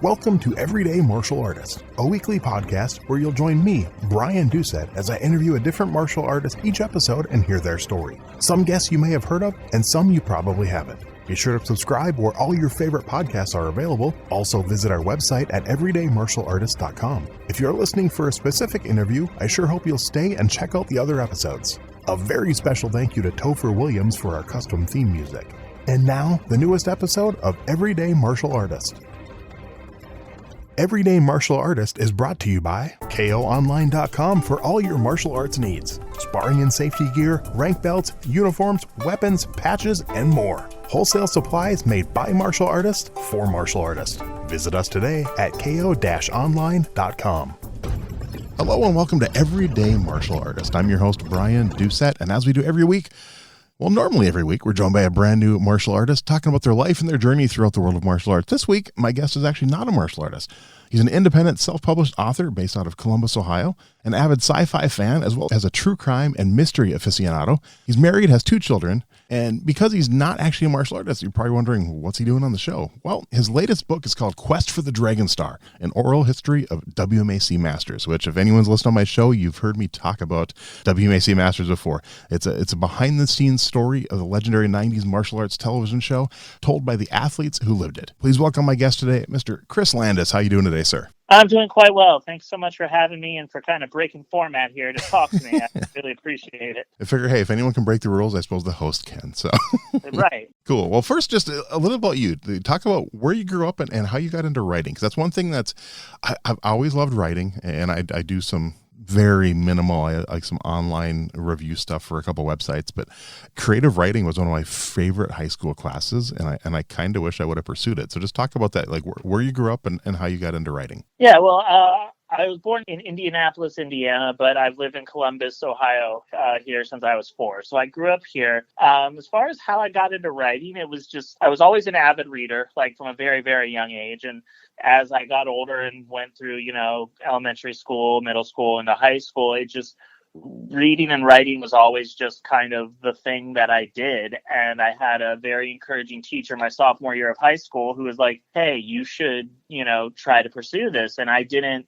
Welcome to Everyday Martial Artist, a weekly podcast where you'll join me, Brian Doucette, as I interview a different martial artist each episode and hear their story. Some guests you may have heard of, and some you probably haven't. Be sure to subscribe where all your favorite podcasts are available. Also visit our website at everydaymartialartist.com. If you're listening for a specific interview, I sure hope you'll stay and check out the other episodes. A very special thank you to Topher Williams for our custom theme music. And now, the newest episode of Everyday Martial Artist. Everyday Martial Artist is brought to you by KOOnline.com for all your martial arts needs. Sparring and safety gear, rank belts, uniforms, weapons, patches, and more. Wholesale supplies made by martial artists for martial artists. Visit us today at ko-online.com. Hello and welcome to Everyday Martial Artist. I'm your host, Brian Doucette, and as we do every week, normally every week, we're joined by a brand new martial artist talking about their life and their journey throughout the world of martial arts. This week, my guest is actually not a martial artist. He's an independent, self-published author based out of Colombus, Ohio, an avid sci-fi fan, as well as a true crime and mystery aficionado. He's married, has 2 children, and because he's not actually a martial artist, you're probably wondering, what's he doing on the show? Well, his latest book is called Quest for the Dragon Star, an oral history of WMAC Masters, which if anyone's listened on my show, you've heard me talk about WMAC Masters before. It's a behind-the-scenes story of the legendary 90s martial arts television show told by the athletes who lived it. Please welcome my guest today, Mr. Chris Landis. How you doing today, sir? I'm doing quite well. Thanks so much for having me and for kind of breaking format here to talk to me. I really appreciate it. I figure, hey, if anyone can break the rules, I suppose the host can. So, right. Cool. Well, first, just a little about you. Talk about where you grew up and how you got into writing. Because that's one thing I've always loved writing, and I do some very minimal, I like some online review stuff for a couple websites, but creative writing was one of my favorite high school classes, and I kind of wish I would have pursued it. So just talk about that, like where you grew up and how you got into writing. Yeah, well, I was born in Indianapolis, Indiana, but I've lived in Columbus, Ohio, here since I was 4. So I grew up here. As far as how I got into writing, it was just, I was always an avid reader, like from a very, very young age. And as I got older and went through, elementary school, middle school, into high school, it just, reading and writing was always just kind of the thing that I did. And I had a very encouraging teacher my sophomore year of high school who was like, hey, you should, try to pursue this. And I didn't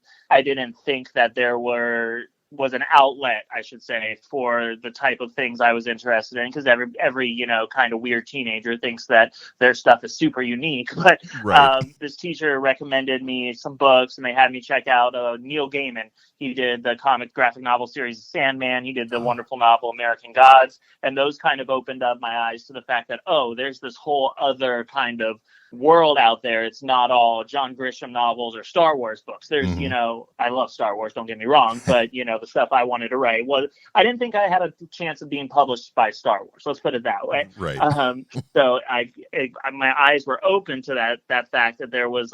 think that there was an outlet, I should say, for the type of things I was interested in, because every kind of weird teenager thinks that their stuff is super unique. But right. This teacher recommended me some books, and they had me check out Neil Gaiman. He did the comic graphic novel series Sandman. He did the wonderful novel American Gods. And those kind of opened up my eyes to the fact that, there's this whole other kind of world out there. It's not all John Grisham novels or Star Wars books. There's, I love Star Wars, don't get me wrong, but, the stuff I wanted to write was, I didn't think I had a chance of being published by Star Wars. Let's put it that way. Right. So my eyes were open to that fact that there was,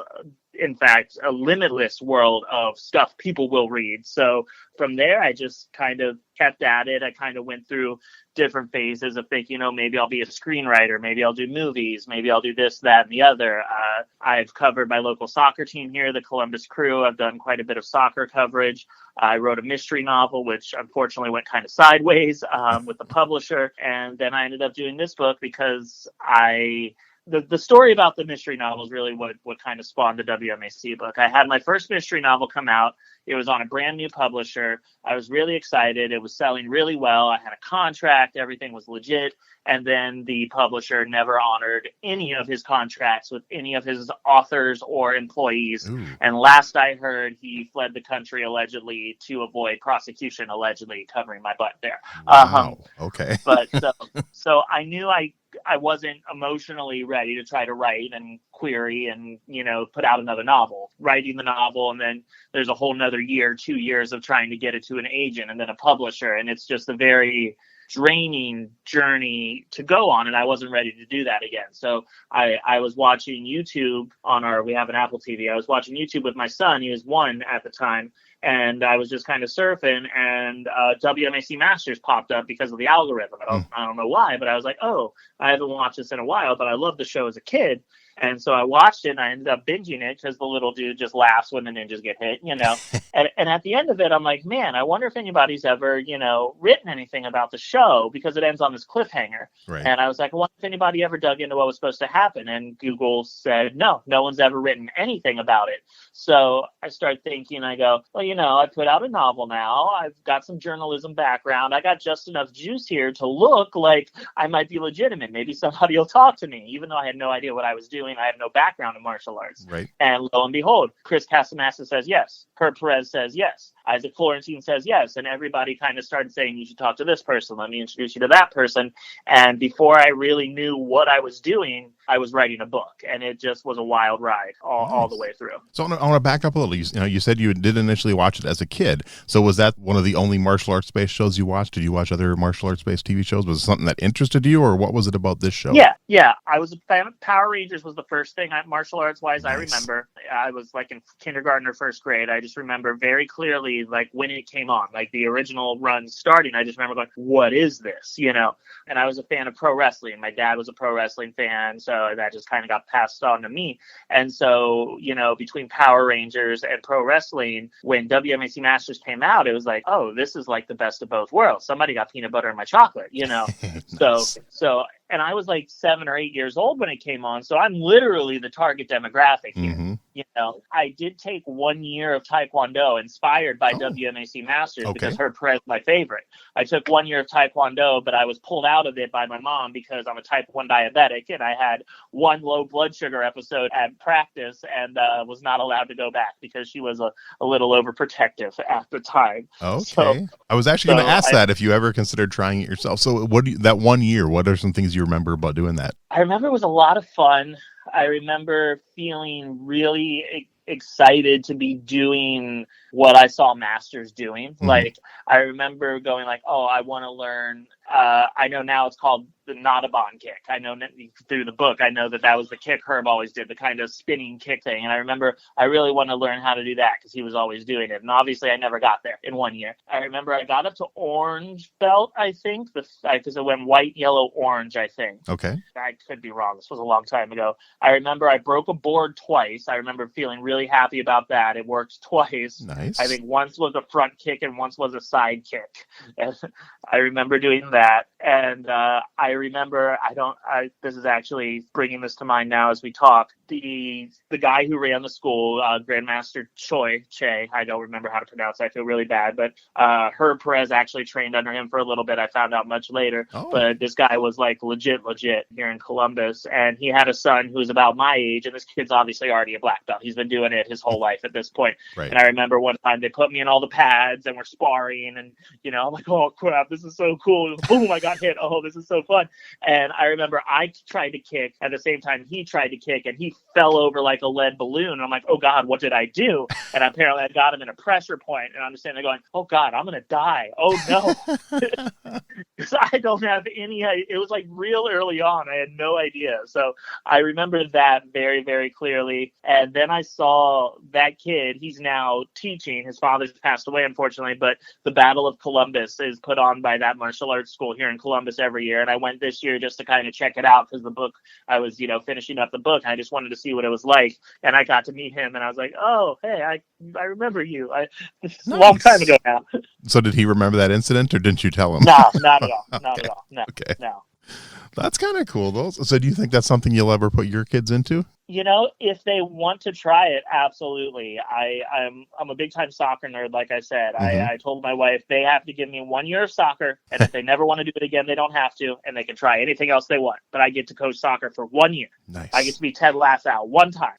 in fact, a limitless world of stuff people will read. So from there, I just kind of kept at it. I kind of went through different phases of thinking, maybe I'll be a screenwriter, maybe I'll do movies, maybe I'll do this, that, and the other. I've covered my local soccer team here, the Columbus Crew. I've done quite a bit of soccer coverage. I wrote a mystery novel, which unfortunately went kind of sideways with the publisher. And then I ended up doing this book because the story about the mystery novel is really what kind of spawned the WMAC book. I had my first mystery novel come out. It was on a brand new publisher. I was really excited. It was selling really well. I had a contract. Everything was legit. And then the publisher never honored any of his contracts with any of his authors or employees. Ooh. And last I heard, he fled the country allegedly to avoid prosecution, allegedly covering my butt there. Wow. Okay. But so I knew I wasn't emotionally ready to try to write and query and, put out another novel. Writing the novel, and then there's a whole nother 2 years of trying to get it to an agent and then a publisher. And it's just a very draining journey to go on, and I wasn't ready to do that again. So I was watching YouTube we have an Apple TV. I was watching YouTube with my son. He was 1 at the time. And I was just kind of surfing, and WMAC Masters popped up because of the algorithm. I don't know why, but I was like, I haven't watched this in a while, but I loved the show as a kid. And so I watched it, and I ended up binging it because the little dude just laughs when the ninjas get hit, and at the end of it, I'm like, man, I wonder if anybody's ever, written anything about the show, because it ends on this cliffhanger. Right. And I was like, I wonder if anybody ever dug into what was supposed to happen. And Google said, no one's ever written anything about it. So I started thinking, I go, well, I put out a novel now. I've got some journalism background. I got just enough juice here to look like I might be legitimate. Maybe somebody will talk to me, even though I had no idea what I was doing. I had no background in martial arts. Right. And lo and behold, Chris Casamassa says yes. Herb Perez says yes. Isaac Florentine says yes. And everybody kind of started saying, you should talk to this person. Let me introduce you to that person. And before I really knew what I was doing, I was writing a book. And it just was a wild ride all the way through. So I want to back up a little. You said you did initially watch it as a kid. So was that one of the only martial arts-based shows you watched? Did you watch other martial arts-based TV shows? Was it something that interested you, or what was it about this show? Yeah. I was a fan of Power Rangers. Was the first thing martial arts-wise I remember. I was like in kindergarten or first grade. I just remember very clearly, like when it came on, like the original run starting. I just remember going, what is this? And I was a fan of pro wrestling. My dad was a pro wrestling fan, so that just kind of got passed on to me. And so, between Power Rangers and pro wrestling, when WMAC Masters came out, it was like, oh, this is like the best of both worlds. Somebody got peanut butter in my chocolate, Nice. So and I was like 7 or 8 years old when it came on. So I'm literally the target demographic here. Mm-hmm. I did take 1 year of Taekwondo inspired by WMAC Masters because Herb Perez is my favorite. I took 1 year of Taekwondo, but I was pulled out of it by my mom because I'm a type 1 diabetic, and I had one low blood sugar episode at practice and was not allowed to go back because she was a little overprotective at the time. Okay. So, I was actually going to ask that if you ever considered trying it yourself. So that 1 year, what are some things you remember about doing that? I remember it was a lot of fun. I remember feeling really excited to be doing what I saw masters doing. Mm-hmm. Like, I remember going like, oh, I want to learn. I know now it's called the Notabon kick. I know through the book, I know that was the kick Herb always did, the kind of spinning kick thing. And I remember I really want to learn how to do that because he was always doing it. And obviously I never got there in 1 year. I remember I got up to orange belt, I think, because it went white, yellow, orange, I think. Okay. I could be wrong. This was a long time ago. I remember I broke a board twice. I remember feeling really happy about that. It worked twice. Nice. I think once was a front kick and once was a side kick. And I remember doing that. And I remember, this is actually bringing this to mind now as we talk, the guy who ran the school, Grandmaster Che, I don't remember how to pronounce it, I feel really bad, but Herb Perez actually trained under him for a little bit. I found out much later, but this guy was like legit here in Columbus, and he had a son who's about my age, and this kid's obviously already a black belt. He's been doing it his whole life at this point. Right. And I remember one time they put me in all the pads and we're sparring, and I'm like, oh crap, this is so cool. Boom, I got hit. Oh, this is so fun. And I remember I tried to kick at the same time he tried to kick, and he fell over like a lead balloon. And I'm like, oh God, what did I do? And apparently I got him in a pressure point, and I'm just sitting there going, oh God, I'm going to die. Oh no. Because I don't have any, it was like real early on. I had no idea. So I remember that very, very clearly. And then I saw that kid, he's now teaching. His father's passed away, unfortunately, but the Battle of Columbus is put on by that martial arts school here in Columbus every year. And I went this year just to kind of check it out because the book, I was, finishing up the book. And I just wanted to see what it was like. And I got to meet him, and I was like, oh, hey, I remember you. It's a long time ago now. So did he remember that incident, or didn't you tell him? No, not at all. Not at all. No. Okay. No. That's kind of cool, though. So do you think that's something you'll ever put your kids into? If they want to try it, absolutely. I'm a big time soccer nerd, like I said. Mm-hmm. I told my wife they have to give me 1 year of soccer, and if they never want to do it again, they don't have to, and they can try anything else they want. But I get to coach soccer for 1 year. Nice. I get to be Ted Lasso one time.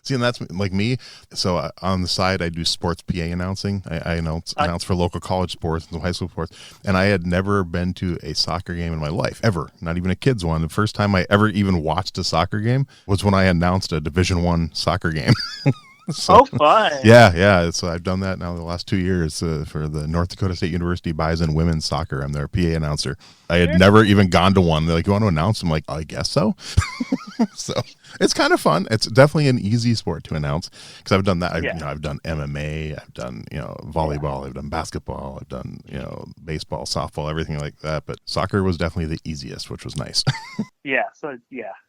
See, and that's like me. So on the side, I do sports PA announcing. I announce for local college sports and high school sports. And I had never been to a soccer game in my life, ever. Not even a kid's one. The first time I ever even watched a soccer game was when I announced a Division I soccer game. So fun. Yeah. So I've done that now the last 2 years for the North Dakota State University Bison women's soccer. I'm their PA announcer. I had never even gone to one. They're like, you want to announce? I'm like, I guess so. So it's kind of fun. It's definitely an easy sport to announce because I've done that. I've done MMA, I've done volleyball, I've done basketball, I've done baseball, softball, everything like that. But soccer was definitely the easiest, which was nice.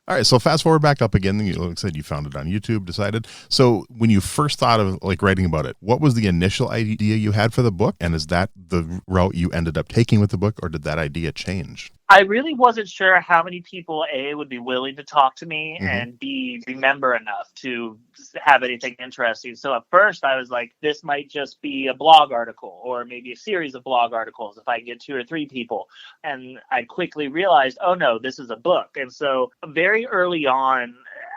All right, so fast forward back up again. You said you found it on YouTube, decided. So when you first thought of like writing about it, what was the initial idea you had for the book? And is that the route you ended up taking with the book, or did that idea change? I really wasn't sure how many people, A, would be willing to talk to me, and B, remember enough to have anything interesting. So at first I was like, this might just be a blog article or maybe a series of blog articles if I can get 2 or 3 people. And I quickly realized, oh no, this is a book. And so very early on,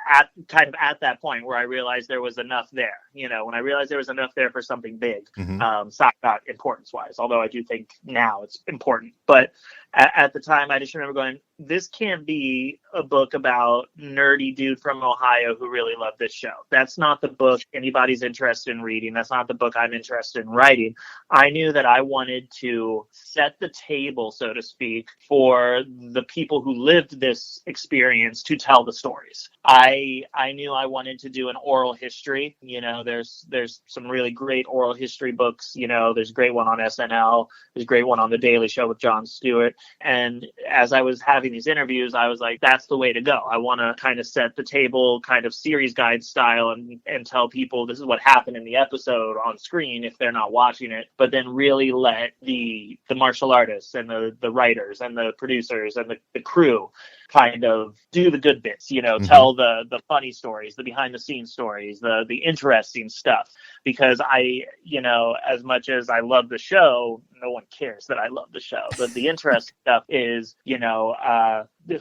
at that point where I realized there was enough there, when I realized there was enough there for something big, not importance wise, although I do think now it's important. But at the time, I just remember going, this can't be a book about nerdy dude from Ohio who really loved this show. That's not the book anybody's interested in reading. That's not the book I'm interested in writing. I knew that I wanted to set the table, so to speak, for the people who lived this experience to tell the stories. I knew I wanted to do an oral history. There's some really great oral history books. There's a great one on SNL. There's a great one on The Daily Show with Jon Stewart. And as I was having these interviews, I was like, that's the way to go. I want to kind of set the table kind of series guide style and tell people this is what happened in the episode on screen if they're not watching it, but then really let the martial artists and the writers and the producers and the crew kind of do the good bits, tell the funny stories, the behind the scenes stories, the interesting stuff. Because as much as I love the show, no one cares that I love the show. But the interesting stuff is,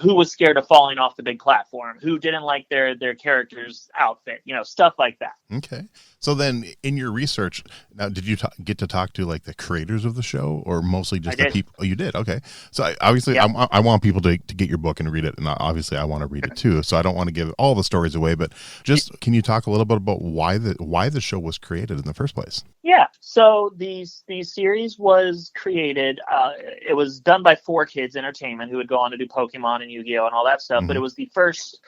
who was scared of falling off the big platform, who didn't like their character's outfit, stuff like that. Okay. So then in your research, now, did you get to talk to like the creators of the show or mostly just the people? Oh, you did. Okay. So I want people to get your book and read it. And obviously I want to read it too. So I don't want to give all the stories away, but just can you talk a little bit about why the show was created in the first place? Yeah. So the series was created. It was done by 4Kids Entertainment, who would go on to do Pokemon and Yu-Gi-Oh and all that stuff. But it was the first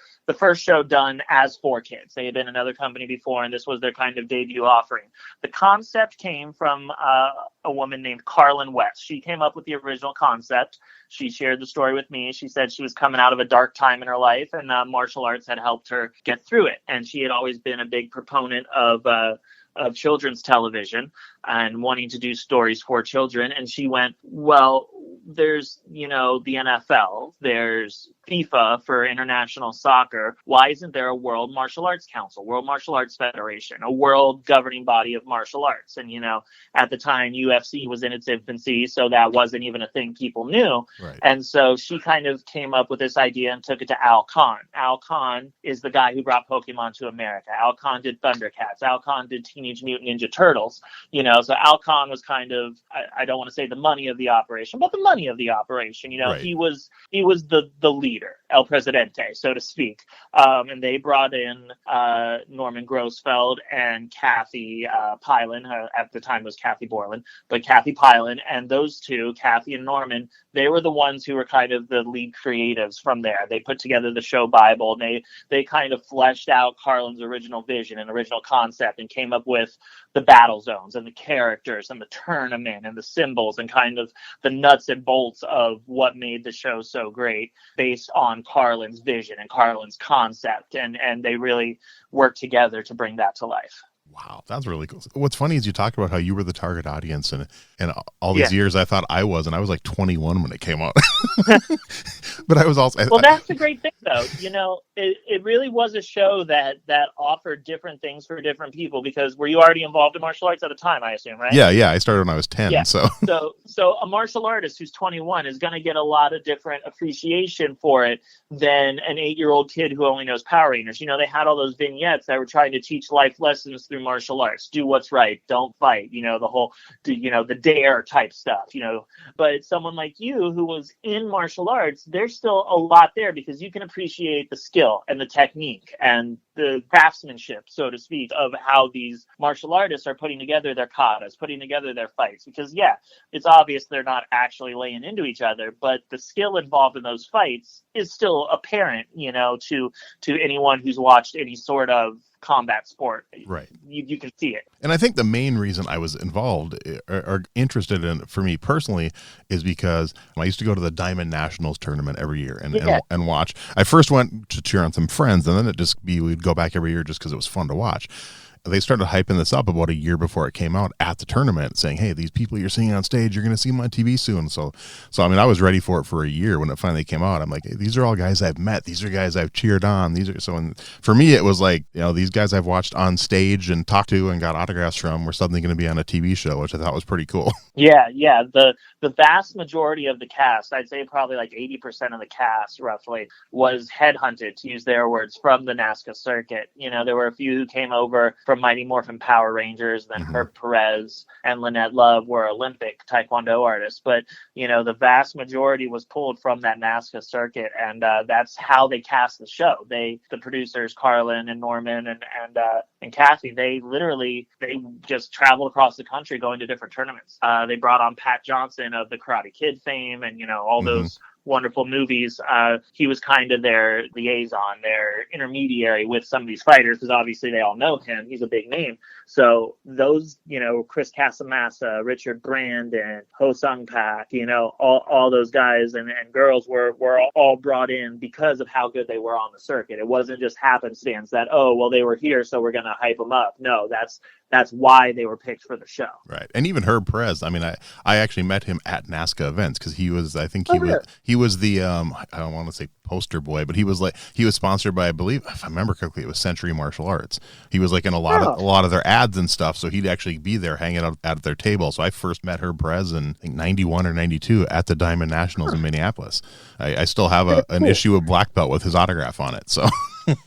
show done as 4Kids. They had been another company before, and this was their kind of debut offering. The concept came from a woman named Carlin West. She came up with the original concept. She shared the story with me. She said she was coming out of a dark time in her life, and martial arts had helped her get through it. And she had always been a big proponent of children's television and wanting to do stories for children. And she went, well, there's, the NFL, there's FIFA for international soccer. Why isn't there a World Martial Arts Council, World Martial Arts Federation, a world governing body of martial arts? And, at the time, UFC was in its infancy, so that wasn't even a thing people knew. Right. And so she kind of came up with this idea and took it to Al Kahn. Al Kahn is the guy who brought Pokemon to America. Al Kahn did Thundercats. Al Kahn did Teenage Mutant Ninja Turtles. So Al Kahn was kind of, I don't want to say the money of the operation, but the money of the operation. Right. He was the leader, El Presidente, so to speak. And they brought in Norman Grossfeld and Kathy Pylon. At the time it was Kathy Borland, but Kathy Pylon. And those two, Kathy and Norman, they were the ones who were kind of the lead creatives from there. They put together the show Bible, and they kind of fleshed out Carlin's original vision and original concept and came up with the battle zones and the characters and the tournament and the symbols and kind of the nuts and bolts of what made the show so great based on Carlin's vision and Carlin's concept. And they really worked together to bring that to life. Wow, that's really cool. What's funny is you talked about how you were the target audience, and all these years I thought I was, and I was like 21 when it came out. But I was also that's the great thing, though. It really was a show that offered different things for different people. Because were you already involved in martial arts at the time? I assume, right? Yeah. I started when I was 10. Yeah. So a martial artist who's 21 is going to get a lot of different appreciation for it than an 8-year-old kid who only knows Power Rangers. They had all those vignettes that were trying to teach life lessons through martial arts. Do what's right, don't fight, the whole the dare type stuff, but someone like you who was in martial arts, there's still a lot there because you can appreciate the skill and the technique and the craftsmanship, so to speak, of how these martial artists are putting together their katas, putting together their fights. Because, yeah, it's obvious they're not actually laying into each other, but the skill involved in those fights is still apparent, to anyone who's watched any sort of combat sport. Right. You can see it. And I think the main reason I was involved or interested in, for me personally, is because I used to go to the Diamond Nationals tournament every year and watch. I first went to cheer on some friends, and then we'd go back every year just because it was fun to watch. They started hyping this up about a year before it came out at the tournament, saying, hey, these people you're seeing on stage, you're going to see them on TV soon. So I mean, I was ready for it for a year when it finally came out. I'm like, hey, these are all guys I've met. These are guys I've cheered on. For me, it was like, these guys I've watched on stage and talked to and got autographs from were suddenly going to be on a TV show, which I thought was pretty cool. Yeah. The vast majority of the cast, I'd say probably like 80% of the cast roughly, was headhunted, to use their words, from the NASCA circuit. There were a few who came over from Mighty Morphin Power Rangers, then Herb Perez and Lynette Love were Olympic Taekwondo artists. But, the vast majority was pulled from that NASCA circuit, and that's how they cast the show. The producers, Carlin and Norman and Kathy, they just traveled across the country going to different tournaments. They brought on Pat Johnson of the Karate Kid fame and, all those wonderful movies. He was kind of their liaison, their intermediary with some of these fighters, because obviously they all know him. He's a big name. So those, Chris Casamassa, Richard Brandon, Ho Sung Pak, all those guys and girls were all brought in because of how good they were on the circuit. It wasn't just happenstance that, they were here, so we're going to hype them up. No, that's why they were picked for the show. Right. And even Herb Perez, I mean, I actually met him at NASCA events because he was the, I don't want to say poster boy, but he was sponsored by, I believe, if I remember correctly, it was Century Martial Arts. He was like in a lot of their ads and stuff. So he'd actually be there hanging out at their table. So I first met Herb Perez in, I think, 91 or 92 at the Diamond Nationals in Minneapolis. I still have an issue of Black Belt with his autograph on it. So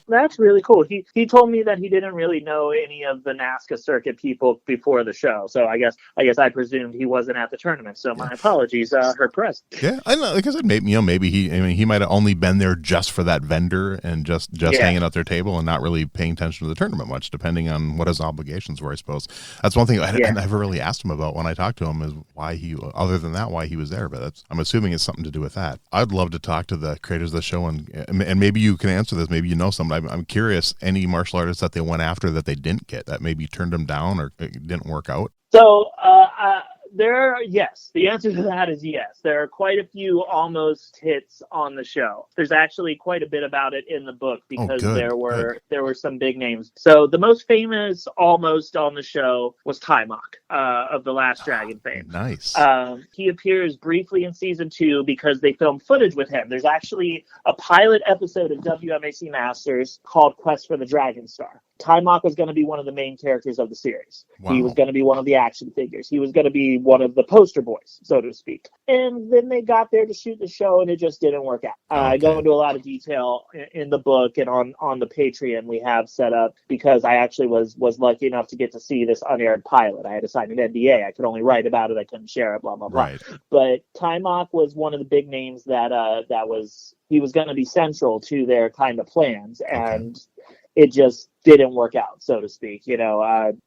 that's really cool. He told me that he didn't really know any of the NASCA circuit people before the show. So I guess I presumed he wasn't at the tournament. So my apologies, Herb Perez. Yeah, I know. Like I said, maybe he might have only been there just for that vendor and just hanging out their table and not really paying attention to the tournament much, depending on what his obligations were. I suppose that's one thing I never really asked him about when I talked to him, is why he was there. But I'm assuming it's something to do with that. I'd love to talk to the creators of the show and maybe you can answer this. Maybe you know somebody. I'm curious, any martial artists that they went after that they didn't get, that maybe turned them down or it didn't work out? So yes. The answer to that is yes. There are quite a few almost hits on the show. There's actually quite a bit about it in the book because there were some big names. So the most famous almost on the show was Timok of The Last Dragon fame. Nice. He appears briefly in season 2 because they filmed footage with him. There's actually a pilot episode of WMAC Masters called Quest for the Dragon Star. Timok was going to be one of the main characters of the series. Wow. He was going to be one of the action figures. He was going to be one of the poster boys, so to speak. And then they got there to shoot the show, and it just didn't work out. I go into a lot of detail in the book and on the Patreon we have set up, because I actually was lucky enough to get to see this unaired pilot. I had to sign an NDA. I could only write about it. I couldn't share it, blah, blah, blah. Right. But Timok was one of the big names that he was going to be central to their kind of plans, and it just didn't work out, so to speak.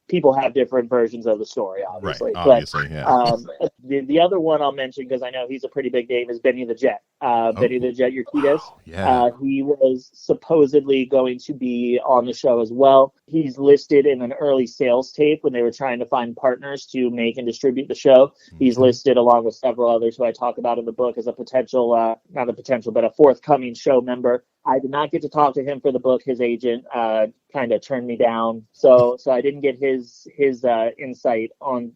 People have different versions of the story, obviously. Right, obviously, yeah. The other one I'll mention, because I know he's a pretty big name, is Benny the Jet. Benny the Jet Urquidez. Yeah. He was supposedly going to be on the show as well. He's listed in an early sales tape when they were trying to find partners to make and distribute the show. He's listed along with several others who I talk about in the book as a a forthcoming show member. I did not get to talk to him for the book. His agent kind of turned me down, so I didn't get his insight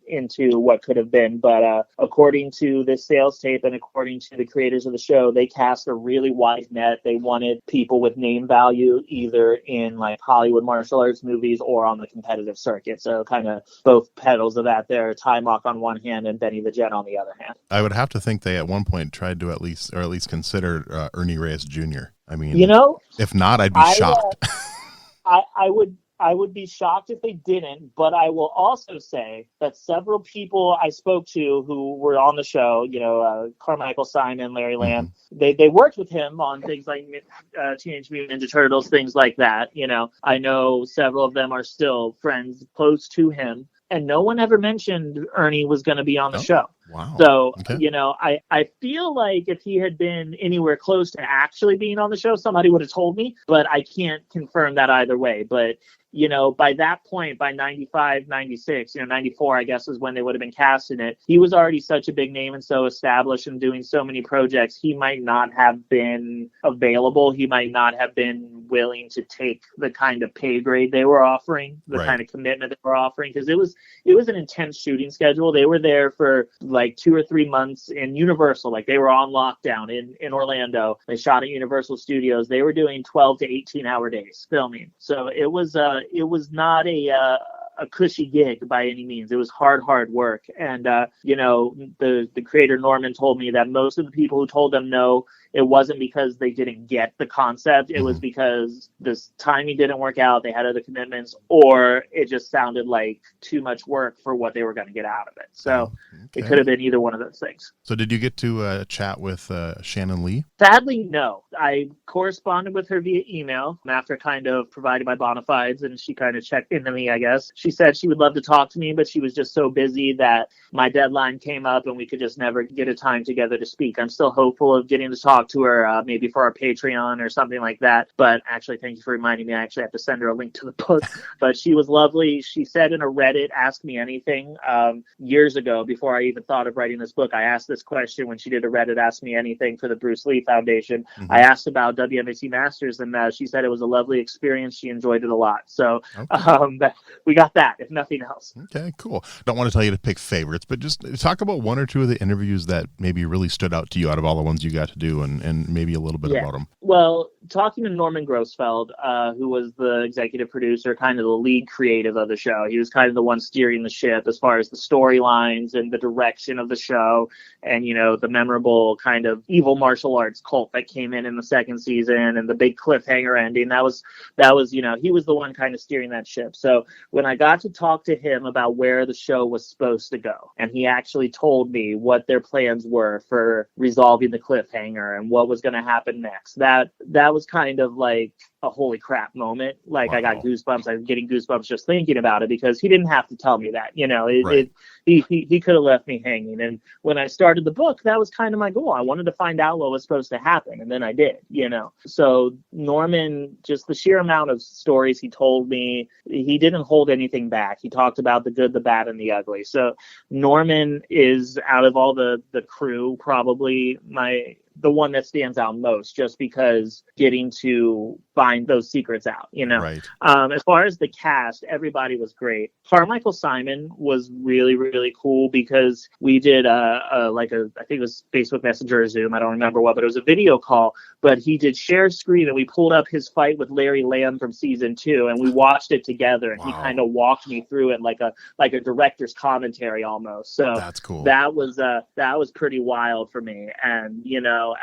into what could have been. But according to this sales tape and according to the creators of the show, they cast a really wide net. They wanted people with name value, either in like Hollywood martial arts movies or on the competitive circuit. So kind of both pedals of that there. Timok on one hand and Benny the Jet on the other hand. I would have to think they at one point tried to at least I mean, if not, I'd be shocked. I I would be shocked if they didn't, but I will also say that several people I spoke to who were on the show, Carmichael Simon, Larry Lamb, they worked with him on things like Teenage Mutant Ninja Turtles, things like that. I know several of them are still friends close to him. And no one ever mentioned Ernie was going to be on the show. Wow. So, Okay. I feel like if he had been anywhere close to actually being on the show, somebody would have told me, but I can't confirm that either way. But, by that point, by 95, 96, 94, I guess is when they would have been casting it. He was already such a big name and so established and doing so many projects. He might not have been available. He might not have been willing to take the kind of pay grade they were offering, the kind of commitment they were offering, because it was an intense shooting schedule. They were there for like 2 or 3 months in Universal. Like they were on lockdown in Orlando. They shot at Universal Studios. They were doing 12 to 18-hour days filming. So it was not a cushy gig by any means. It was hard work. And, the creator Norman told me that most of the people who told them no, it wasn't because they didn't get the concept. It was because this timing didn't work out. They had other commitments, or it just sounded like too much work for what they were going to get out of it. So It could have been either one of those things. So did you get to chat with Shannon Lee? Sadly, no. I corresponded with her via email after kind of providing my bona fides, and she kind of checked into me, I guess. She said she would love to talk to me, but she was just so busy that my deadline came up and we could just never get a time together to speak. I'm still hopeful of getting to talk to her, maybe for our Patreon or something like that. But actually, thank you for reminding me. I actually have to send her a link to the book. But she was lovely. She said in a Reddit, Ask Me Anything, years ago, before I even thought of writing this book, I asked this question when she did a Reddit Ask Me Anything for the Bruce Lee Foundation. I asked about WMAC Masters, and she said it was a lovely experience. She enjoyed it a lot. So we got that, if nothing else. Okay, cool. Don't want to tell you to pick favorites, but just talk about one or two of the interviews that maybe really stood out to you out of all the ones you got to do, and maybe a little bit about them. Well, talking to Norman Grossfeld, who was the executive producer, kind of the lead creative of the show. He was kind of the one steering the ship as far as the storylines and the direction of the show, and the memorable kind of evil martial arts cult that came in the second season, and the big cliffhanger ending. That was he was the one kind of steering that ship. So when I got to talk to him about where the show was supposed to go, and he actually told me what their plans were for resolving the cliffhanger and what was going to happen next, that was kind of like a holy crap moment. Like, wow. I got goosebumps. I'm getting goosebumps just thinking about it, because he didn't have to tell me that. He could have left me hanging. And when I started the book, that was kind of my goal. I wanted to find out what was supposed to happen, and then I did. So Norman, just the sheer amount of stories he told me, he didn't hold anything back. He talked about the good, the bad, and the ugly. So Norman is, out of all the crew, probably the one that stands out most, just because getting to find those secrets out, Right. As far as the cast, everybody was great. Carmichael Simon was really, really cool, because we did I think it was Facebook Messenger or Zoom, I don't remember what, but it was a video call, but he did share screen, and we pulled up his fight with Larry Lamb from season 2, and we watched it together, and wow. He kind of walked me through it like a director's commentary almost. So that's cool. That was pretty wild for me. And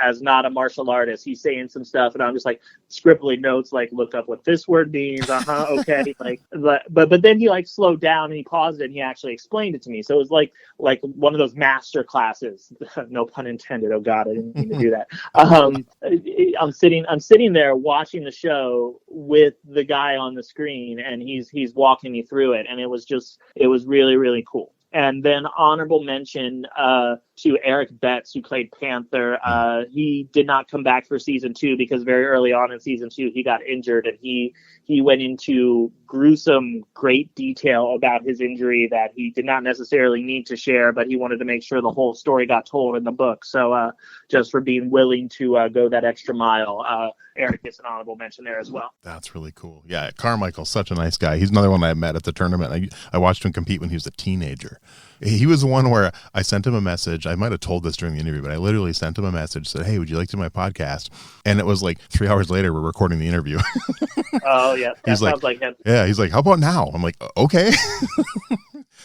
as not a martial artist, he's saying some stuff, and I'm just like scribbling notes, like, look up what this word means. Okay. but then he slowed down, and he paused it, and he actually explained it to me. So it was like one of those master classes. No pun intended. Oh God, I didn't mean to do that. I'm sitting there watching the show with the guy on the screen, and he's walking me through it, and it was really, really cool. And then honorable mention to Eric Betts, who played Panther. He did not come back for season 2, because very early on in season 2 he got injured, and he went into gruesome, great detail about his injury that he did not necessarily need to share, but he wanted to make sure the whole story got told in the book. So just for being willing to go that extra mile, Eric gets an honorable mention there as well. That's really cool. Yeah, Carmichael's such a nice guy. He's another one I met at the tournament. I watched him compete when he was a teenager. He was the one where I sent him a message. I might have told this during the interview, but I literally sent him a message, said, hey, would you like to do my podcast? And it was like 3 hours later, we're recording the interview. Oh, yeah. That sounds like him. Yeah, he's like, how about now? I'm like, okay.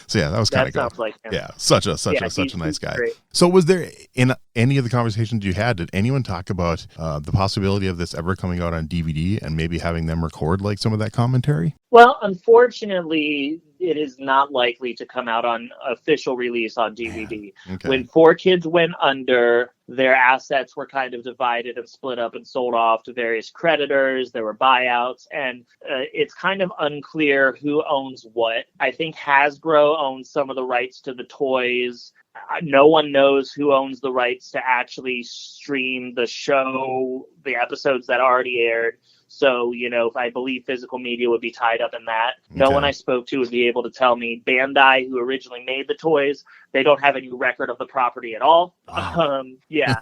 So yeah, that was kind of sounds good. like him. Yeah, such a nice guy. Great. So was there, in any of the conversations you had, did anyone talk about the possibility of this ever coming out on DVD and maybe having them record like some of that commentary? Well, unfortunately, it is not likely to come out on official release on DVD. Okay. When 4Kids went under, their assets were kind of divided and split up and sold off to various creditors. There were buyouts, and it's kind of unclear who owns what. I think Hasbro owns some of the rights to the toys. No one knows who owns the rights to actually stream the show, the episodes that already aired. So, I believe physical media would be tied up in that. No one I spoke to would be able to tell me Bandai, who originally made the toys, they don't have any record of the property at all. Wow.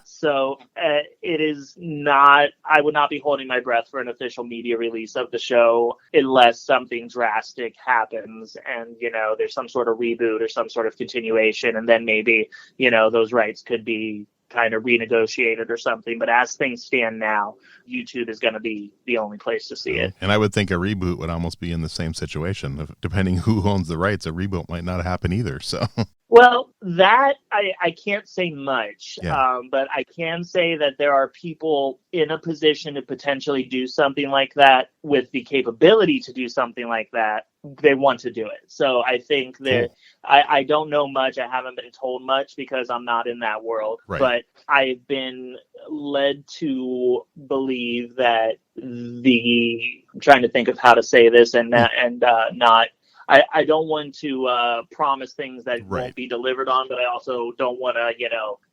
So it is not, I would not be holding my breath for an official media release of the show unless something drastic happens and, there's some sort of reboot or some sort of continuation. And then maybe, those rights could be kind of renegotiated or something. But as things stand now, YouTube is going to be the only place to see it. And I would think a reboot would almost be in the same situation. Depending who owns the rights, a reboot might not happen either. So, well, that I can't say much, yeah. But I can say that there are people in a position to potentially do something like that with the capability to do something like that. They want to do it. So I think that I don't know much. I haven't been told much because I'm not in that world. Right. But I've been led to believe that I'm trying to think of how to say this and not. I don't want to promise things that won't be delivered on, but I also don't want to,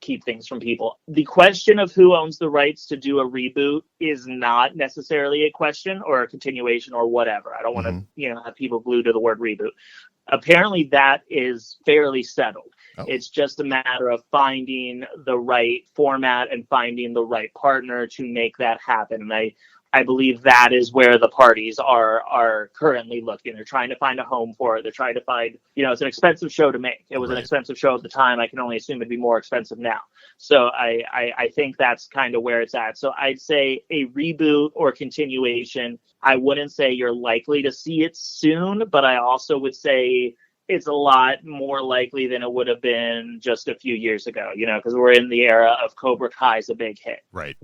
keep things from people. The question of who owns the rights to do a reboot is not necessarily a question or a continuation or whatever. I don't want to, have people glued to the word reboot. Apparently that is fairly settled. Oh. It's just a matter of finding the right format and finding the right partner to make that happen. And I believe that is where the parties are currently looking. They're trying to find a home for it. They're trying to find, it's an expensive show to make. It was an expensive show at the time. I can only assume it'd be more expensive now. So I think that's kind of where it's at. So I'd say a reboot or continuation. I wouldn't say you're likely to see it soon, but I also would say it's a lot more likely than it would have been just a few years ago, because we're in the era of Cobra Kai's a big hit. Right.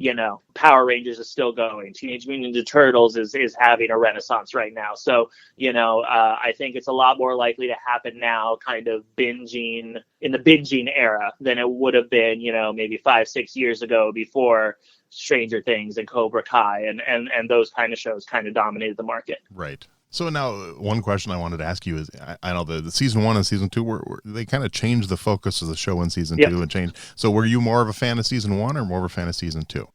Power Rangers is still going. Teenage Mutant Ninja Turtles is having a renaissance right now. So, I think it's a lot more likely to happen now, kind of binging in the binging era than it would have been, maybe 5-6 years ago before Stranger Things and Cobra Kai and those kind of shows kind of dominated the market. Right. So now one question I wanted to ask you is, I know the season 1 and season 2 were they kind of changed the focus of the show in season 2 and changed. So were you more of a fan of season 1 or more of a fan of season 2?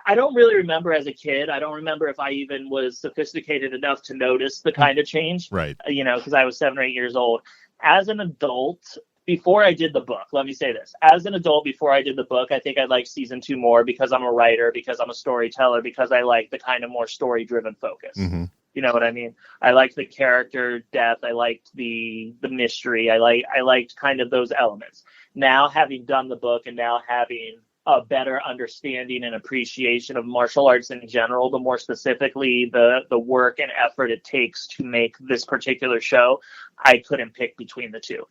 I don't really remember as a kid. I don't remember if I even was sophisticated enough to notice the kind of change. Right. Because I was 7 or 8 years old. As an adult, before I did the book, let me say this. As an adult, before I did the book, I think I liked season 2 more because I'm a writer, because I'm a storyteller, because I like the kind of more story-driven focus. Mm-hmm. You know what I mean? I liked the character depth. I liked the mystery. I liked kind of those elements. Now, having done the book and now having a better understanding and appreciation of martial arts in general, but more specifically the work and effort it takes to make this particular show, I couldn't pick between the two.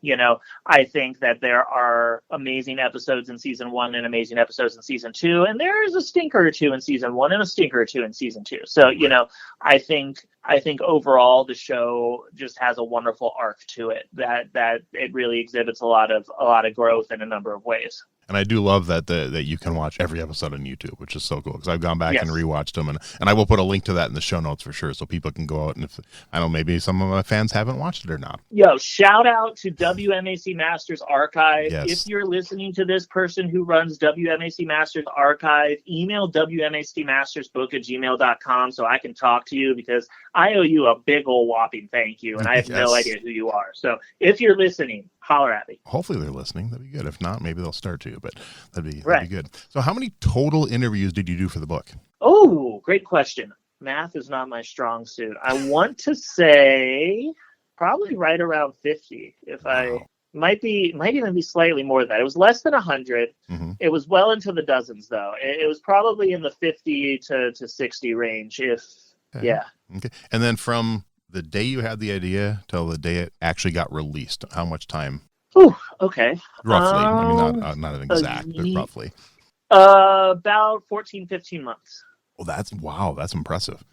I think that there are amazing episodes in season 1 and amazing episodes in season 2, and there is a stinker or two in season 1 and a stinker or two in season 2. So, I think overall the show just has a wonderful arc to it that it really exhibits a lot of growth in a number of ways. And I do love that you can watch every episode on YouTube, which is so cool, because I've gone back and rewatched them, and I will put a link to that in the show notes for sure, so people can go out and maybe some of my fans haven't watched it or not. Yo, shout out to WMAC Masters Archive. Yes. If you're listening to this person who runs WMAC Masters Archive, email WMACMastersBook@gmail.com so I can talk to you, because I owe you a big old whopping thank you, and I have no idea who you are. So if you're listening, holler at me. Hopefully they're listening. That'd be good. If not, maybe they'll start to, but that'd be good. So how many total interviews did you do for the book? Oh, great question. Math is not my strong suit. I want to say probably right around 50. Might even be slightly more than that. It was less than 100. Mm-hmm. It was well into the dozens, though. It was probably in the 50 to 60 range. Okay. And then from The day you had the idea till the day it actually got released, how much time? Ooh, okay. Roughly. I mean, not an exact, but roughly. About 14, 15 months. Well, that's impressive.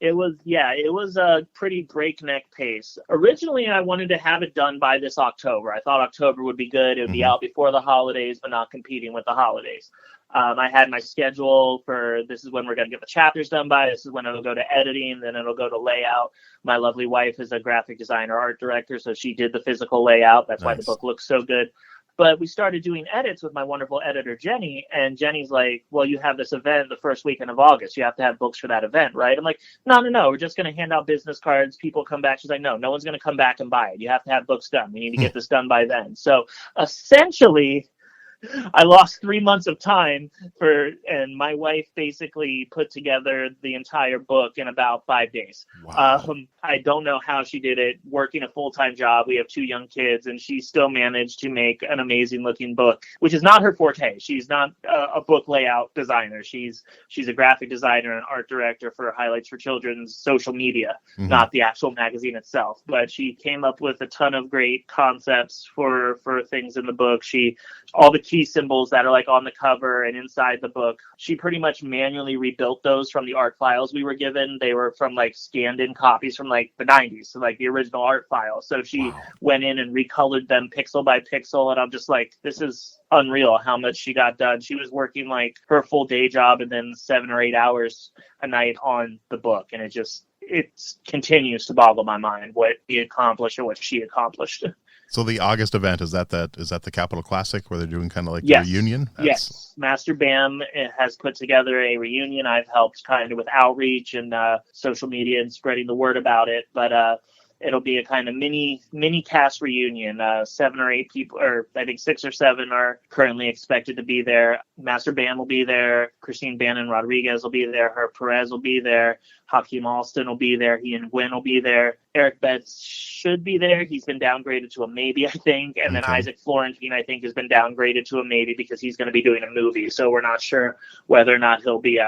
It was a pretty breakneck pace. Originally, I wanted to have it done by this October. I thought October would be good. It would be out before the holidays, but not competing with the holidays. I had my schedule for this is when we're going to get the chapters done by. This is when it'll go to editing. Then it'll go to layout. My lovely wife is a graphic designer, art director, so she did the physical layout. That's why the book looks so good. But we started doing edits with my wonderful editor, Jenny. And Jenny's like, well, you have this event the first weekend of August. You have to have books for that event, right? I'm like, no. We're just going to hand out business cards. People come back. She's like, no one's going to come back and buy it. You have to have books done. We need to get this done by then. So essentially, I lost 3 months of time and my wife basically put together the entire book in about 5 days. Wow. I don't know how she did it, working a full-time job. We have 2 young kids, and she still managed to make an amazing looking book, which is not her forte. She's not a book layout designer. She's a graphic designer and art director for Highlights for Children's social media, not the actual magazine itself. But she came up with a ton of great concepts for things in the book. All the key symbols that are like on the cover and inside the book, she pretty much manually rebuilt those from the art files we were given. They were from like scanned in copies from like the 90s, so like the original art files. So she went in and recolored them pixel by pixel, and I'm just like, this is unreal how much she got done. She was working like her full day job and then 7 or 8 hours a night on the book, and it continues to boggle my mind what he accomplished or what she accomplished. So the August event, is that the Capitol Classic where they're doing kind of like a reunion? Yes. Master BAM has put together a reunion. I've helped kind of with outreach and social media and spreading the word about it. But it'll be a kind of mini cast reunion. 7 or 8 people, or I think 6 or 7 are currently expected to be there. Master BAM will be there. Christine Bannon Rodriguez will be there. Herb Perez will be there. Hakeem Alston will be there. Ian Gwynn will be there. Eric Betts should be there. He's been downgraded to a maybe, I think. And then Isaac Florentine, I think, has been downgraded to a maybe because he's going to be doing a movie. So we're not sure whether or not he'll be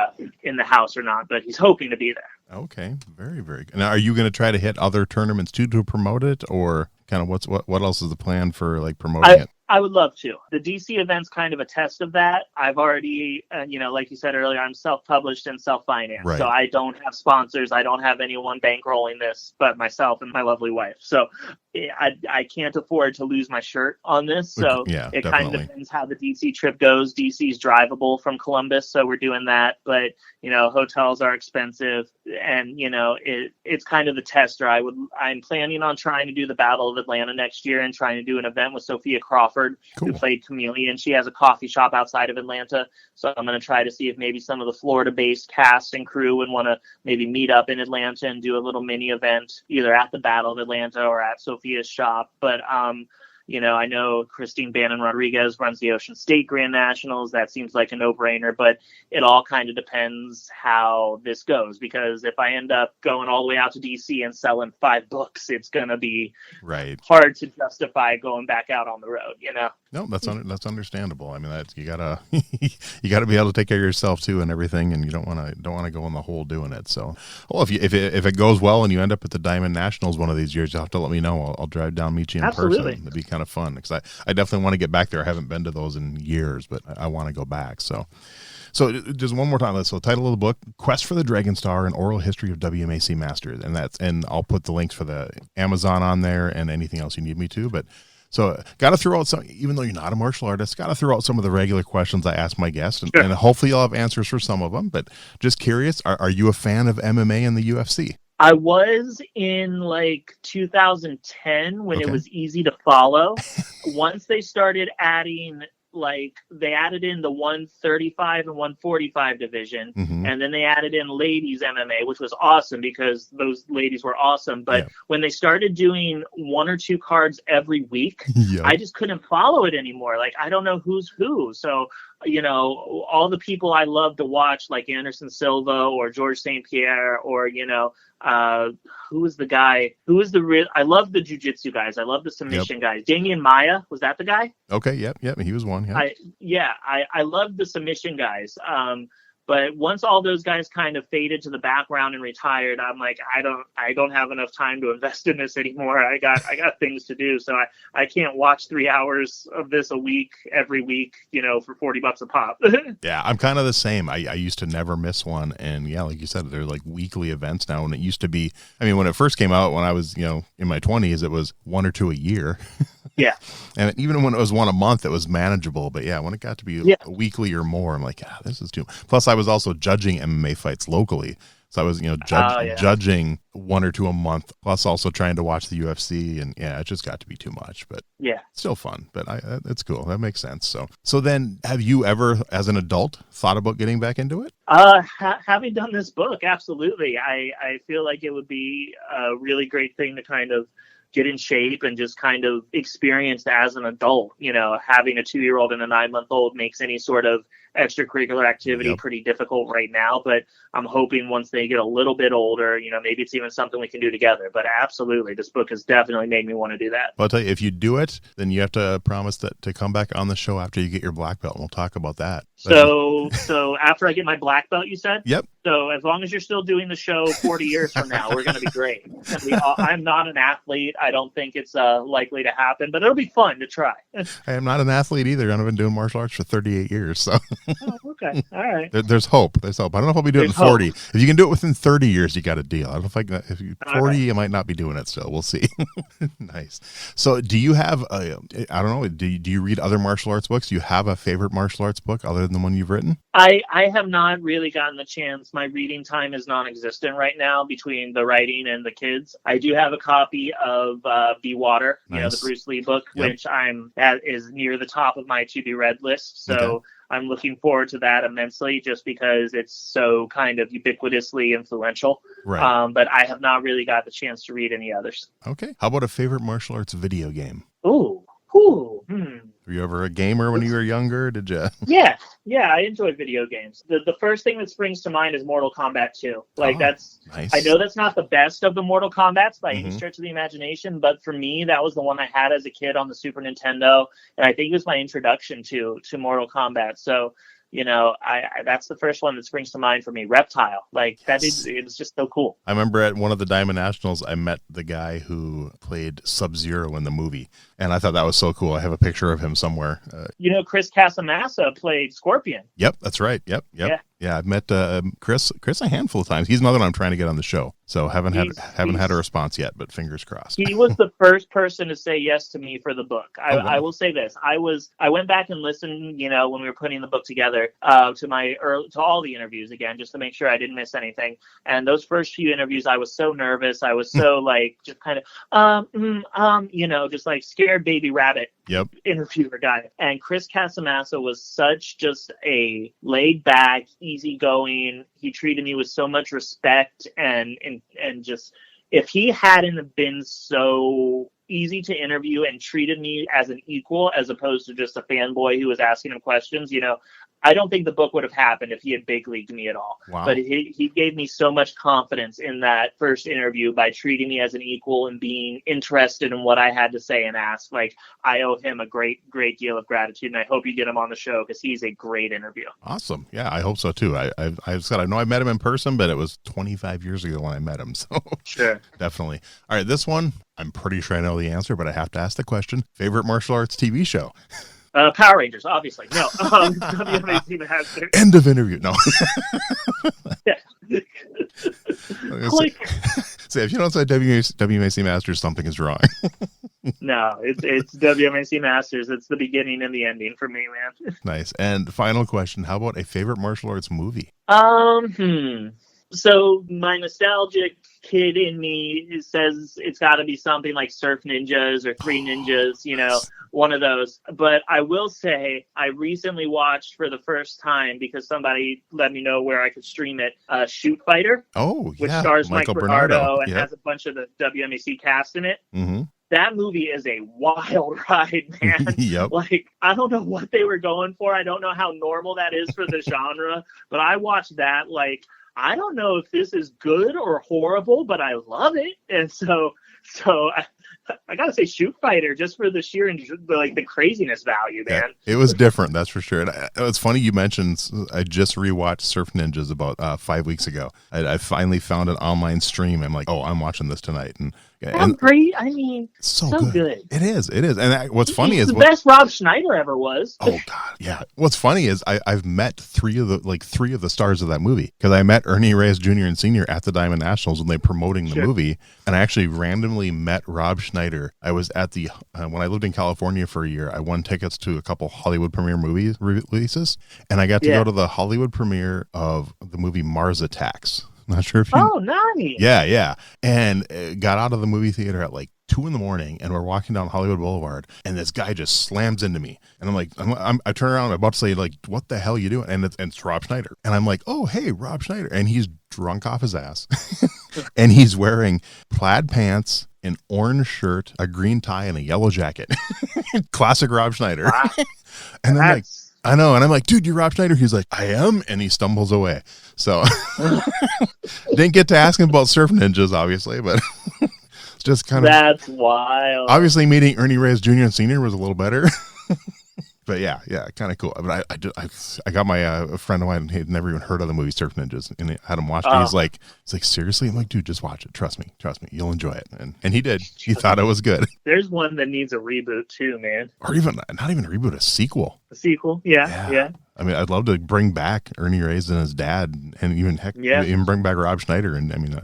in the house or not, but he's hoping to be there. Okay, very, very good. Now, are you going to try to hit other tournaments too to promote it, or kind of what else is the plan for like promoting it? I would love to. The DC event's kind of a test of that. I've already, like you said earlier, I'm self-published and self-financed. Right. So I don't have sponsors. I don't have anyone bankrolling this but myself and my lovely wife. So I can't afford to lose my shirt on this. So it kind of depends how the DC trip goes. DC's drivable from Columbus, so we're doing that. But, hotels are expensive. And, it's kind of the tester. I'm planning on trying to do the Battle of Atlanta next year and trying to do an event with Sophia Crawford, who played Chameleon. She has a coffee shop outside of Atlanta. So I'm going to try to see if maybe some of the Florida-based cast and crew would want to maybe meet up in Atlanta and do a little mini event either at the Battle of Atlanta or at Sophia's shop. But I know Christine Bannon Rodriguez runs the Ocean State Grand Nationals. That seems like a no-brainer, but it all kind of depends how this goes, because if I end up going all the way out to DC and selling 5 books, it's going to be hard to justify going back out on the road, No, that's understandable. I mean, you gotta be able to take care of yourself too and everything, and you don't want to go in the hole doing it. So, if it goes well and you end up at the Diamond Nationals one of these years, you'll have to let me know. I'll drive down, meet you in person. It'd be kind of fun because I definitely want to get back there. I haven't been to those in years, but I want to go back. So just one more time. So title of the book: Quest for the Dragon Star: An Oral History of WMAC Masters, and I'll put the links for the Amazon on there and anything else you need me to, but. So got to throw out some, even though you're not a martial artist, got to throw out some of the regular questions I ask my guests, and hopefully you'll have answers for some of them. But just curious, are you a fan of MMA and the UFC? I was in like 2010 when it was easy to follow. Once they started adding, they added in the 135 and 145 division, and then they added in ladies MMA, which was awesome because those ladies were awesome. But when they started doing 1 or 2 cards every week, I just couldn't follow it anymore. I don't know who's who. So, all the people I love to watch, like Anderson Silva or George St. Pierre or, who is the guy? I love the jiu-jitsu guys. I love the submission guys. Damian Maya, was that the guy? Okay, yep, he was one. I love the submission guys. But once all those guys kind of faded to the background and retired, I'm like, I don't have enough time to invest in this anymore. I got things to do. So I can't watch 3 hours of this a week, every week, for $40 a pop. Yeah, I'm kind of the same. I used to never miss one. And yeah, like you said, they're like weekly events now. And it used to be, I mean, when it first came out, when I was, in my 20s, it was 1 or 2 a year. Yeah. And even when it was 1 a month, it was manageable. But yeah, when it got to be weekly or more, I'm like, this is too much. Plus, I was also judging MMA fights locally. So I was, judging 1 or 2 a month, plus also trying to watch the UFC. And yeah, it just got to be too much. But yeah, still fun. But it's cool. That makes sense. So then have you ever, as an adult, thought about getting back into it? Having done this book, absolutely. I feel like it would be a really great thing to kind of get in shape and just kind of experience as an adult. Having a 2-year-old and a 9-month-old makes any sort of extracurricular activity pretty difficult right now, but I'm hoping once they get a little bit older, maybe it's even something we can do together. But absolutely, this book has definitely made me want to do that. Well, I'll tell you, if you do it, then you have to promise to come back on the show after you get your black belt, and we'll talk about that. So after I get my black belt, you said? Yep. So as long as you're still doing the show 40 years from now, we're going to be great. I'm not an athlete. I don't think it's likely to happen, but it'll be fun to try. I am not an athlete either. I've been doing martial arts for 38 years. So. Oh, okay. All right. There's hope. There's hope. I don't know if I'll be doing it in 40. Hope. If you can do it within 30 years, you got a deal. I don't know if you 40, right. You might not be doing it still. We'll see. Nice. So do you have I don't know, do you read other martial arts books? Do you have a favorite martial arts book other than the one you've written? I have not really gotten the chance. My reading time is non-existent right now between the writing and the kids. I do have a copy of Be Water, the Bruce Lee book, which is near the top of my to-be-read list. So okay. I'm looking forward to that immensely just because it's so kind of ubiquitously influential. Right. But I have not really got the chance to read any others. Okay. How about a favorite martial arts video game? Were you ever a gamer when you were younger? Did you? Yeah, I enjoy video games. The first thing that springs to mind is Mortal Kombat 2. That's nice. I know that's not the best of the Mortal Kombats by any stretch of the imagination, but for me, that was the one I had as a kid on the Super Nintendo, and I think it was my introduction to Mortal Kombat. So, that's the first one that springs to mind for me. Reptile, it was just so cool. I remember at one of the Diamond Nationals, I met the guy who played Sub-Zero in the movie, and I thought that was so cool. I have a picture of him somewhere. Chris Casamassa played Scorpion. Yep, that's right. Yep. Yeah, I've met Chris a handful of times. He's another one I'm trying to get on the show. So haven't had a response yet, but fingers crossed. He was the first person to say yes to me for the book. I will say this. I went back and listened, when we were putting the book together, to all the interviews again, just to make sure I didn't miss anything. And those first few interviews, I was so nervous. I was so just kind of, just like scared baby rabbit. Yep. Interviewer guy. And Chris Casamassa was such just a laid back, easygoing. He treated me with so much respect and just, if he hadn't been so easy to interview and treated me as an equal as opposed to just a fanboy who was asking him questions, I don't think the book would have happened if he had big leagued me at all. Wow. But he gave me so much confidence in that first interview by treating me as an equal and being interested in what I had to say and ask. I owe him a great, great deal of gratitude, and I hope you get him on the show because he's a great interview. Awesome. Yeah, I hope so too. I know I met him in person, but it was 25 years ago when I met him. So sure. Definitely. All right, this one, I'm pretty sure I know the answer, but I have to ask the question. Favorite martial arts TV show? Power Rangers, obviously. No. WMAC Masters. End of interview. No. Click. So if you don't say WMAC Masters, something is wrong. No, it's WMAC Masters. It's the beginning and the ending for me, man. Nice. And final question, how about a favorite martial arts movie? So my nostalgic kid in me says it's got to be something like Surf Ninjas or Three Ninjas, one of those. But I will say I recently watched for the first time because somebody let me know where I could stream it, Shoot Fighter. Oh, yeah. Which stars Michael Mike Bernardo and yep. has a bunch of the WMAC cast in it. Mm-hmm. That movie is a wild ride, man. Yep. I don't know what they were going for. I don't know how normal that is for the genre, but I watched that I don't know if this is good or horrible, but I love it. And so I gotta say shoot fighter just for the sheer like the craziness value, man. Yeah, it was different, that's for sure. And it's funny you mentioned I just rewatched Surf Ninjas about 5 weeks ago. I finally found an online stream. I'm like, oh, I'm watching this tonight, and great. I mean, so good. It is. And what's funny is the best Rob Schneider ever was. Oh God, yeah. What's funny is I've met three of the stars of that movie, because I met Ernie Reyes Jr. and Sr. at the Diamond Nationals when they promoting the movie, and I actually randomly met Rob Schneider. I was at the when I lived in California for a year, I won tickets to a couple Hollywood premiere movie releases, and I got to go to the Hollywood premiere of the movie Mars Attacks. Not sure if you. Oh, nice. Yeah. And got out of the movie theater at like 2 a.m, and we're walking down Hollywood Boulevard, and this guy just slams into me, and I'm like, I turn around, I'm about to say, like, what the hell are you doing? And it's Rob Schneider, and I'm like, oh, hey, Rob Schneider, and he's drunk off his ass, and he's wearing plaid pants, an orange shirt, a green tie, and a yellow jacket. Classic Rob Schneider. Wow. And I'm like, I know. And I'm like, dude, you're Rob Schneider. He's like, I am. And he stumbles away. So didn't get to ask him about Surf Ninjas, obviously, but it's just kind of. That's wild. Obviously, meeting Ernie Reyes Jr. and Sr. was a little better. But yeah, kind of cool. But I got my friend of mine, he'd never even heard of the movie Surf Ninjas, and I had him watch it. He's like, seriously? I'm like, dude, just watch it. Trust me, you'll enjoy it. And he did. He thought it was good. There's one that needs a reboot too, man. Or even not even a reboot, a sequel. A sequel, yeah. I mean, I'd love to bring back Ernie Reyes and his dad, and even bring back Rob Schneider, and I mean,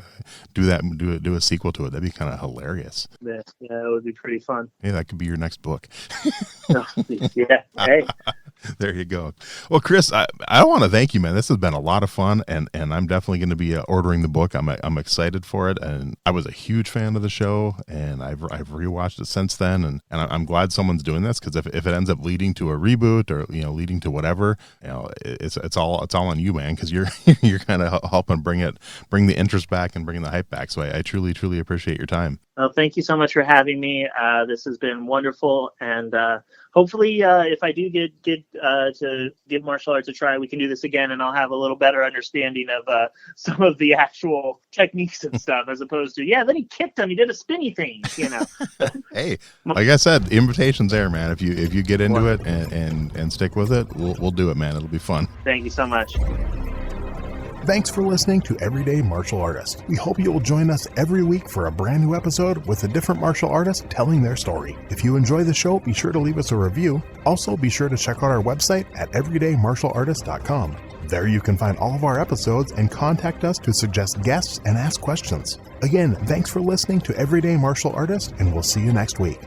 do a sequel to it. That'd be kind of hilarious. Yeah, that would be pretty fun. Yeah, that could be your next book. Yeah, hey. There you go. Well, Chris, I want to thank you, man. This has been a lot of fun, and I'm definitely going to be ordering the book. I'm excited for it, and I was a huge fan of the show, and I've rewatched it since then, and I'm glad someone's doing this, because if it ends up leading to a reboot or leading to whatever, it's all on you, man, because you're kind of helping bring the interest back and bringing the hype back. So I truly appreciate your time. Well, thank you so much for having me. This has been wonderful, and hopefully, if I do get to give martial arts a try, we can do this again, and I'll have a little better understanding of some of the actual techniques and stuff, as opposed to then he kicked him, he did a spinny thing, Hey, like I said, the invitation's there, man. If you get into it and stick with it, we'll do it, man. It'll be fun. Thank you so much. Thanks for listening to Everyday Martial Artist. We hope you will join us every week for a brand new episode with a different martial artist telling their story. If you enjoy the show, be sure to leave us a review. Also, be sure to check out our website at everydaymartialartist.com. There you can find all of our episodes and contact us to suggest guests and ask questions. Again, thanks for listening to Everyday Martial Artist, and we'll see you next week.